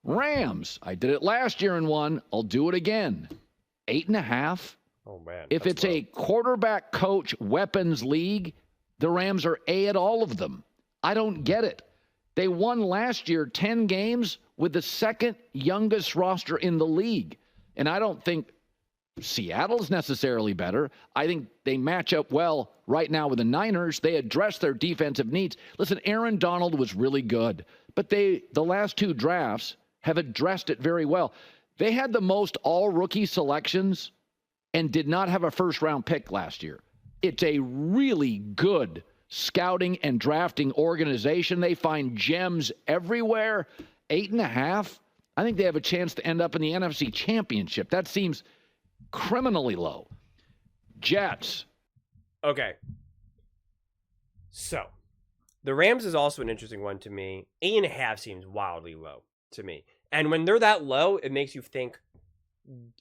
Rams. I did it last year and won. I'll do it again. 8.5. Oh, man. If it's a quarterback coach weapons league, the Rams are A at all of them. I don't get it. They won last year 10 games with the second youngest roster in the league. And I don't think Seattle's necessarily better. I think they match up well right now with the Niners. They address their defensive needs. Listen, Aaron Donald was really good, but the last two drafts have addressed it very well. They had the most all-rookie selections and did not have a first-round pick last year. It's a really good scouting and drafting organization. They find gems everywhere. 8.5. I think they have a chance to end up in the NFC Championship. That seems criminally low. Jets. Okay. So, the Rams is also an interesting one to me. 8.5 seems wildly low to me. And when they're that low, it makes you think,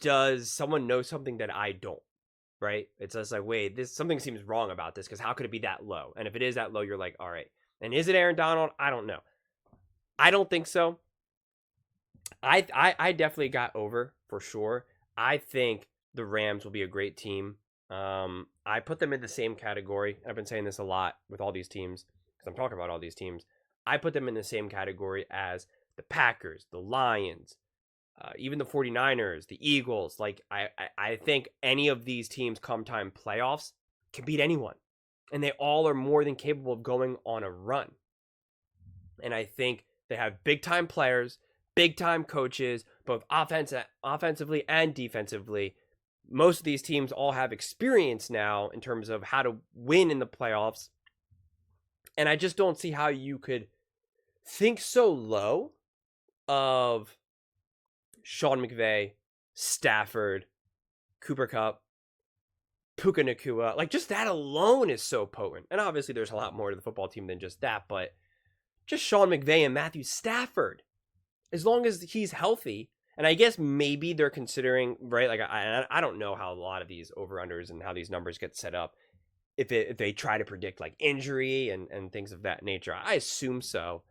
does someone know something that I don't? Right? It's just like, wait, something seems wrong about this, because how could it be that low? And if it is that low, you're like, all right. And is it Aaron Donald? I don't know. I don't think so. I definitely got over, for sure. I think the Rams will be a great team. I put them in the same category. I've been saying this a lot with all these teams, because I'm talking about all these teams. I put them in the same category as the Packers, the Lions, even the 49ers, the Eagles. Like, I think any of these teams come time playoffs can beat anyone. And they all are more than capable of going on a run. And I think they have big-time players, big-time coaches, both offensively and defensively. Most of these teams all have experience now in terms of how to win in the playoffs. And I just don't see how you could think so low of Sean McVay, Stafford, Cooper Kupp, Puka Nacua. Like, just that alone is so potent. And obviously there's a lot more to the football team than just that, but just Sean McVay and Matthew Stafford, as long as he's healthy. And I guess maybe they're considering, right? Like, I don't know how a lot of these over-unders and how these numbers get set up. If they try to predict like injury and things of that nature. I assume so,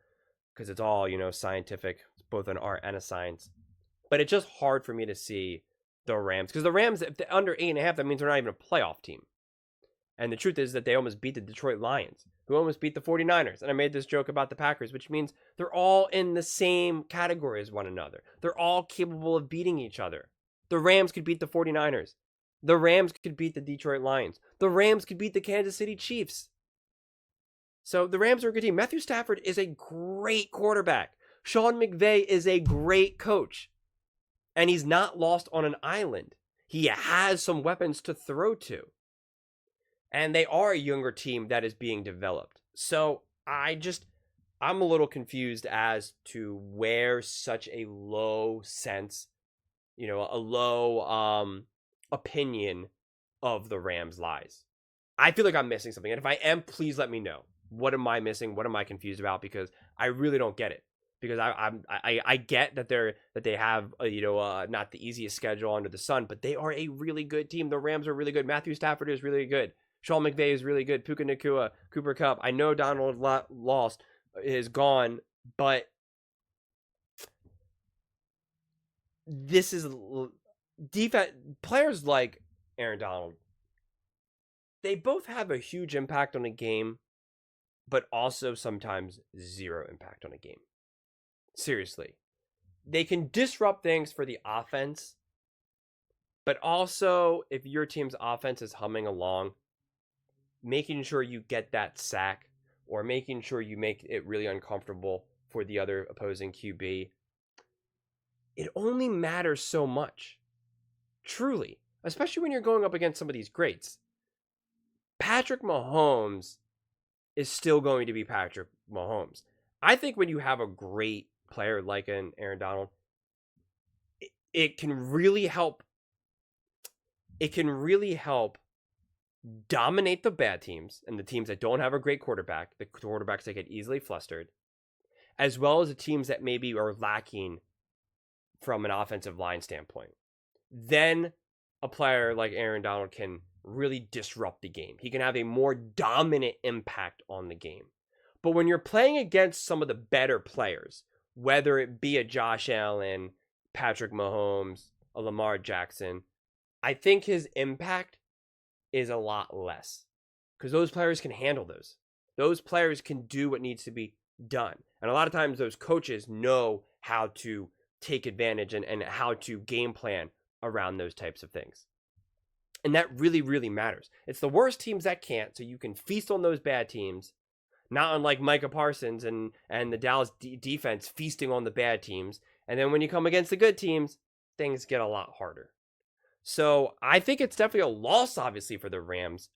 because it's all, scientific. It's both an art and a science. But it's just hard for me to see the Rams, because the Rams, if they're under 8.5, that means they're not even a playoff team. And the truth is that they almost beat the Detroit Lions, who almost beat the 49ers. And I made this joke about the Packers, which means they're all in the same category as one another. They're all capable of beating each other. The Rams could beat the 49ers. The Rams could beat the Detroit Lions. The Rams could beat the Kansas City Chiefs. So the Rams are a good team. Matthew Stafford is a great quarterback. Sean McVay is a great coach. And he's not lost on an island. He has some weapons to throw to. And they are a younger team that is being developed. So I'm a little confused as to where such a low sense, a low opinion of the Rams lies. I feel like I'm missing something. And if I am, please let me know. What am I missing? What am I confused about? Because I really don't get it. Because I get that they have not the easiest schedule under the sun, but they are a really good team. The Rams are really good. Matthew Stafford is really good. Sean McVay is really good. Puka Nacua, Cooper Kupp. I know Donald is gone, but this is defense. Players like Aaron Donald, they both have a huge impact on a game, but also sometimes zero impact on a game. Seriously. They can disrupt things for the offense, but also if your team's offense is humming along, making sure you get that sack or making sure you make it really uncomfortable for the other opposing QB, it only matters so much. Truly. Especially when you're going up against some of these greats. Patrick Mahomes is still going to be Patrick Mahomes. I think when you have a great player like an Aaron Donald, it can really help. It can really help dominate the bad teams and the teams that don't have a great quarterback, the quarterbacks that get easily flustered, as well as the teams that maybe are lacking from an offensive line standpoint. Then a player like Aaron Donald can really disrupt the game. He can have a more dominant impact on the game. But when you're playing against some of the better players, whether it be a Josh Allen, Patrick Mahomes, a Lamar Jackson, I think his impact is a lot less because those players can handle those. Those players can do what needs to be done. And a lot of times those coaches know how to take advantage and how to game plan around those types of things. And that really, really matters. It's the worst teams that can't, so you can feast on those bad teams, not unlike Micah Parsons and the Dallas defense feasting on the bad teams. And then when you come against the good teams, things get a lot harder. So I think it's definitely a loss, obviously, for the Rams.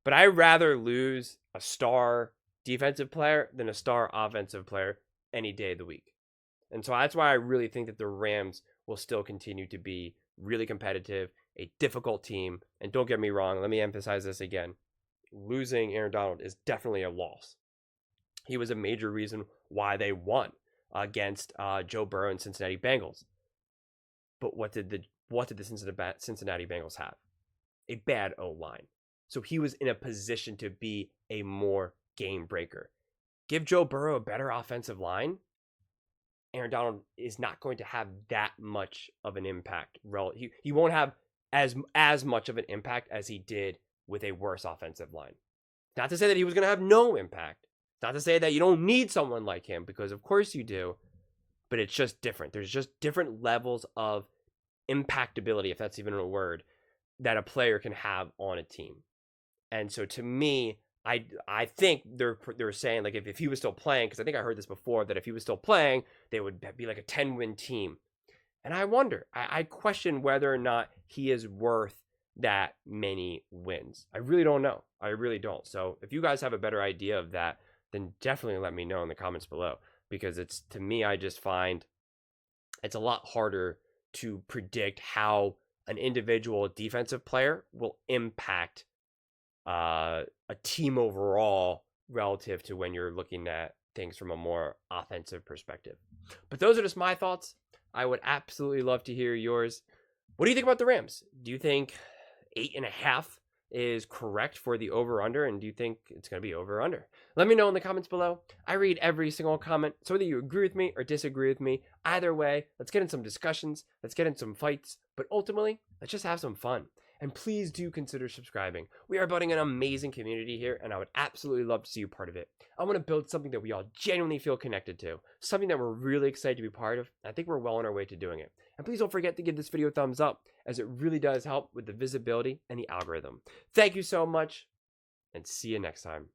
But I'd rather lose a star defensive player than a star offensive player any day of the week. And so that's why I really think that the Rams will still continue to be really competitive, a difficult team. And don't get me wrong, let me emphasize this again. Losing Aaron Donald is definitely a loss. He was a major reason why they won against Joe Burrow and Cincinnati Bengals. But what did the Cincinnati Bengals have? A bad O-line. So he was in a position to be a more game breaker. Give Joe Burrow a better offensive line, Aaron Donald is not going to have that much of an impact. He won't have as much of an impact as he did with a worse offensive line. Not to say that he was going to have no impact. Not to say that you don't need someone like him, because of course you do, but it's just different. There's just different levels of impactability, if that's even a word, that a player can have on a team. And so to me, I think they're saying, like, if he was still playing, because I think I heard this before, that if he was still playing, they would be like a 10-win team. And I wonder, I question whether or not he is worth that many wins. I really don't know. I really don't. So if you guys have a better idea of that, then definitely let me know in the comments below, because it's, to me, I just find it's a lot harder to predict how an individual defensive player will impact a team overall relative to when you're looking at things from a more offensive perspective. But those are just my thoughts. I would absolutely love to hear yours. What do you think about the Rams? Do you think 8.5 is correct for the over-under, and do you think it's going to be over-under? Let me know in the comments below. I read every single comment, so whether you agree with me or disagree with me, either way, let's get in some discussions, let's get in some fights, but ultimately, let's just have some fun. And please do consider subscribing. We are building an amazing community here, and I would absolutely love to see you part of it. I want to build something that we all genuinely feel connected to, something that we're really excited to be part of. I think we're well on our way to doing it. And please don't forget to give this video a thumbs up, as it really does help with the visibility and the algorithm. Thank you so much, and see you next time.